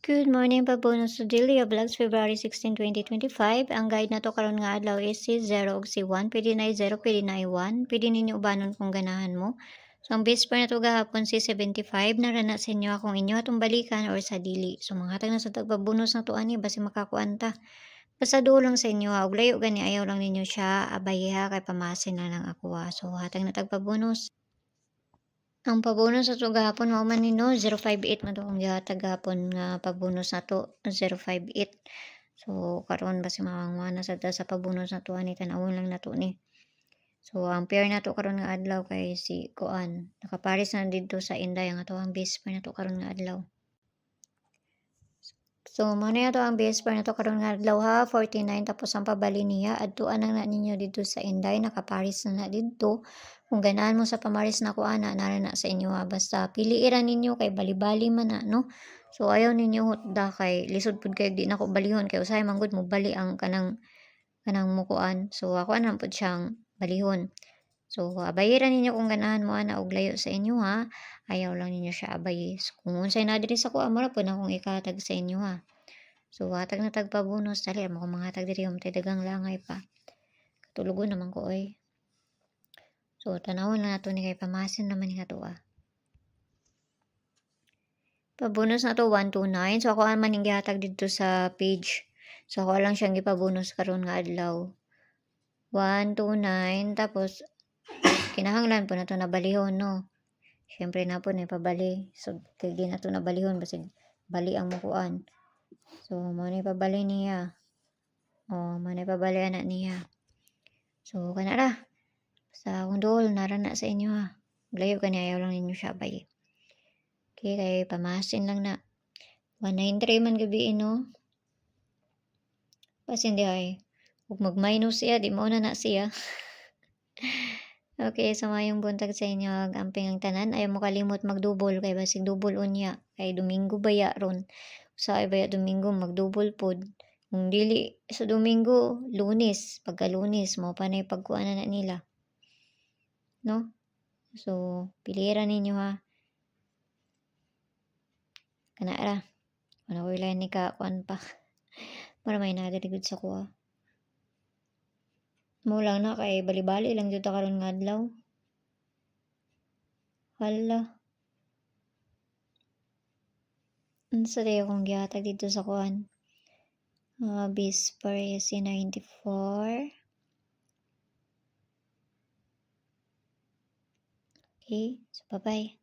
Good morning pabonus sa Daily Vlogs February 16, 2025. Ang guide na to karon nga adlaw is si 0 ug si 1. Pwede na 0, pwede na 1. Pwede ninyo ubanon kung ganahan mo. So ang base pa na to gahapon si 75 na rana sa inyo akong inyo atong balikan or sa dili. So mga hatag na sa tagpabonus na to ani basi makakuanta. Basta duol lang sa inyo ha. Ug layo gani ayaw lang ninyo siya abay ha kay pamasin na lang ako ha. So hatag na tagpabonus. Ang pabonus ato gahapon mao man ni 058 man to akong gihatag gahapon nga pabonus nato 058. So karon basi mangangana sad ta sa pabonus nato ani tan-awon lang nato ni. So ang pair nato karon nga adlaw kay si kuan nakapares na didto sa Inday ang ato ang base pair nato karon nga adlaw. So mao na ato ang base pair nato karon nga adlaw ha 49 tapos ang pabali niya adtuan na ninyo dito sa Inday nakapares na didto. Kung ganahan mo sa pamaris na ko ana nara na sa inyo ha basta piliira ninyo kay bali-bali man na no. So ayaw ninyo hutda kay lisod pud kay di nako balihon kay usahay man gud mo bali ang kanang mukuan. So ako ana pud siyang balihon. So abayiran ninyo kung ganahan mo ana og layo sa inyo ha. Ayaw lang ninyo siya abayi. So, kung unsay na diri sa kuha mo ra pud akong ikatag sa inyo ha. So hatag na tagpabonus dali mo kung mga tag diri tay dagang langay pa. Katulugon naman ko oy. So tanawon na nato ni kay pamasin naman ni ato ah. Pabonus na to 129. So ako man ning gihatag dito sa page. So ako lang siyang gipabonus karon nga adlaw. 129 tapos kinahanglan po na to nabalihon no. Syempre na po na ipabali. So kay di na to nabalihon basig bali ang mukuan. So mo ni pabali niya. Oh, mo ni pabali ana niya. So kana ra. Sa kundol nara na sa inyo ha. Layo kani ayaw lang ninyo siya bay. Okay, kay pamasin lang na. 193 man gabi no. Pasin di ay. Ug mag-minus siya, di mo na siya. Okay, so mayong buntag sa inyo ag amping ang tanan. Ayaw mo kalimot magdubol kay basig dubol unya. Kay Domingo baya ron. Sa baya Domingo magdubol pod. Kung dili sa Domingo, Lunes, pagka Lunes mo pa na pagkuana na nila. No? So, piliran ninyo ha. Kana ra. Ano ko ilan ni ka kuan pa. Para may nadirigod sa kuha. Mo lang na kay bali-bali lang jud ta karon nga adlaw. Hala. Unsa day akong gihatag dito sa kuan? Base pair si 94. Okay, so bye-bye.